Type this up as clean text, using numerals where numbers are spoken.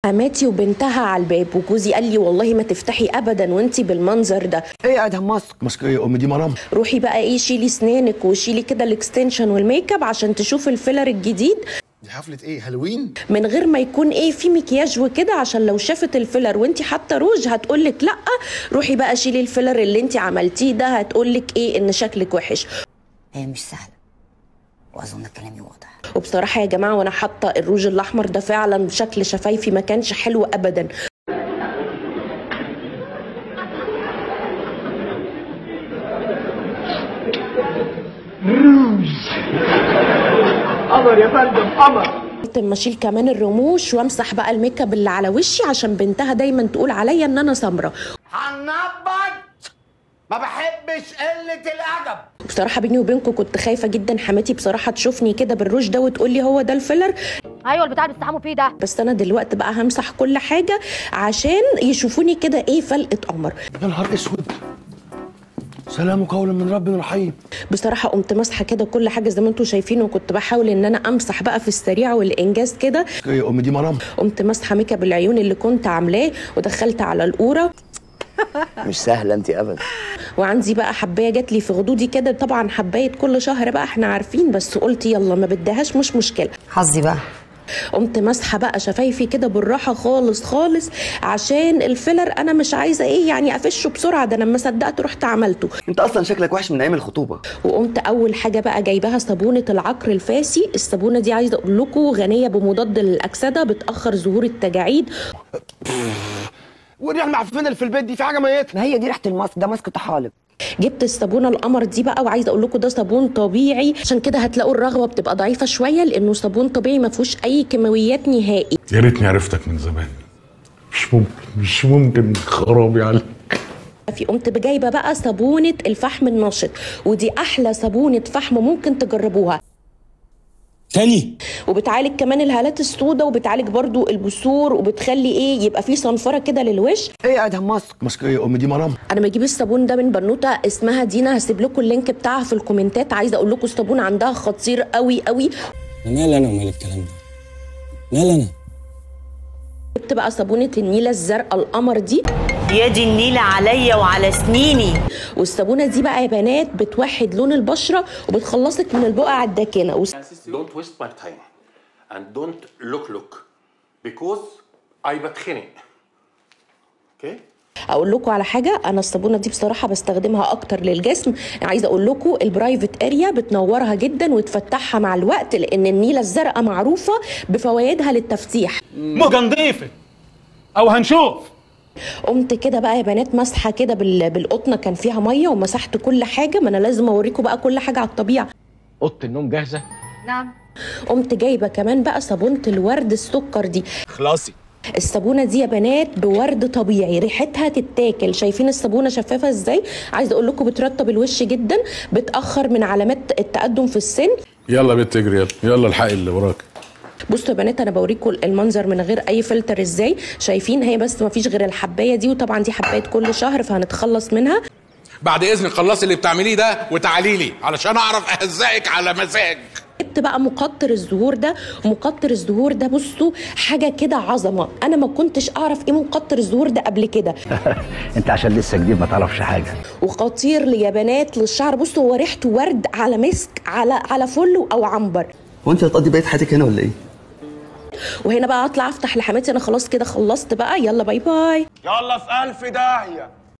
حماتي وبنتها على الباب، وجوزي قال لي والله ما تفتحي ابدا وانتي بالمنظر ده. ايه ادهم ماسك ايه يا امي دي مرام؟ روحي بقى ايه شيلي سنانك وشيلي كده الاكستنشن والميك اب عشان تشوف الفيلر الجديد. دي حفله ايه؟ هالوين؟ من غير ما يكون ايه في مكياج وكده، عشان لو شافت الفيلر وانتي حاطه روج هتقولك لا. روحي بقى شيلي الفيلر اللي انتي عملتيه ده، هتقولك ايه ان شكلك وحش. هي مش سهله واظن كلامي واضح. وبصراحه يا جماعه وانا حاطه الروج الاحمر ده فعلا شكل شفايفي ما كانش حلو ابدا. روج قمر يا فندم قمر. اما اشيل كمان الرموش وامسح بقى الميك اب اللي على وشي عشان بنتها دايما تقول عليا ان انا سمره. هنبط ما بحبش قله الادب. بصراحه بيني وبينكم كنت خايفه جدا حماتي بصراحه تشوفني كده بالروج ده وتقول لي هو ده الفيلر. ايوه البتاع اللي بتستحموا فيه ده. بس انا دلوقتي بقى همسح كل حاجه عشان يشوفوني كده ايه فلقه قمر. يا نهار اسود، سلام قولا من رب رحيم. بصراحه قمت ماسحه كده كل حاجه زي ما انتم شايفين، وكنت بحاول ان انا امسح بقى في السريع والانجاز كده. ايه يا امي دي مرام؟ قمت ماسحه ميك اب العيون اللي كنت عاملاه ودخلت على القوره. مش سهله انت ابدا. وعندي بقى حبايه جات لي في خدودي كده، طبعا حبايه كل شهر بقى احنا عارفين، بس قلت يلا ما بديهاش مش مشكله. حظي بقى. قمت ماسحه بقى شفايفي كده بالراحه خالص خالص عشان الفيلر انا مش عايزه ايه يعني افشه بسرعه، ده انا لما صدقت رحت عملته. انت اصلا شكلك وحش من ايام الخطوبه. وقمت اول حاجه بقى جايباها صابونه العقر الفاسي. الصابونه دي عايزه اقول لكم غنيه بمضاد للاكسده، بتاخر ظهور التجاعيد. والريحه المعفنه اللي في البيت دي في حاجه ميته. ما هي دي ريحه الماسك، ده ماسك طحالب. جبت الصابونه القمر دي بقى، وعايزه اقول لكم ده صابون طبيعي، عشان كده هتلاقوا الرغبه بتبقى ضعيفه شويه لانه صابون طبيعي ما فيهوش اي كيماويات نهائي. يا ريتني عرفتك من زمان. مش ممكن خرابي عليك. قمت جايبه بقى صابونه الفحم النشط، ودي احلى صابونه فحم ممكن تجربوها. تاني وبتعالج كمان الهالات السوداء، وبتعالج برضو البثور، وبتخلي ايه يبقى فيه صنفره كده للوش. ايه ادهم ماسك ايه يا امي دي مرام؟ انا بجيب الصابون ده من بنوته اسمها دينا، هسيب لكم اللينك بتاعها في الكومنتات. عايزه اقول لكم الصابون عندها خطير قوي قوي. مال انا ومال الكلام ده؟ مال انا؟ جبت بقى صابونه النيله الزرقاء القمر دي. يا دي النيله عليا وعلى سنيني. والصابونه دي بقى يا بنات بتوحد لون البشره وبتخلصك من البقع الداكنه. Don't waste my time and don't look because I بتخنق. اوكي؟ اقول لكم على حاجه، انا الصابونه دي بصراحه بستخدمها اكتر للجسم. عايزه اقول لكم البرايفت اريا بتنورها جدا وتفتحها مع الوقت، لان النيله الزرقاء معروفه بفوائدها للتفتيح. موجه نضيفه او هنشوف. قمت كده بقى يا بنات مسحه كده بالقطنه، كان فيها ميه ومسحت كل حاجه، ما انا لازم اوريكم بقى كل حاجه على الطبيعه. اوضه النوم جاهزه؟ نعم. قمت جايبه كمان بقى صابونه الورد السكر دي. خلاصي. الصابونه دي يا بنات بورد طبيعي، ريحتها تتاكل. شايفين الصابونه شفافه ازاي؟ عايزه اقول لكم بترطب الوش جدا، بتاخر من علامات التقدم في السن. يلا بنت اجري، يلا الحقي اللي وراك. بصوا يا بنات انا بوريكم المنظر من غير اي فلتر ازاي. شايفين هي بس ما فيش غير الحبايه دي، وطبعا دي حبايه كل شهر فهنتخلص منها. بعد اذنك خلصي اللي بتعمليه ده وتعالي لي علشان اعرف اهزقك على مزاج. جبت بقى مقطر الزهور ده. مقطر الزهور ده بصوا حاجه كده عظمه، انا ما كنتش اعرف ايه مقطر الزهور ده قبل كده. انت عشان لسه جديد ما تعرفش حاجه. وخطير يا بنات للشعر. بصوا هو ريحته ورد على مسك على فل او عنبر. هو انت هتقضي بقيه حياتك هنا ولا ايه؟ وهنا بقى اطلع افتح لحماتي. انا خلاص كده خلصت بقى، يلا باي باي. يلا في 1000 داهيه.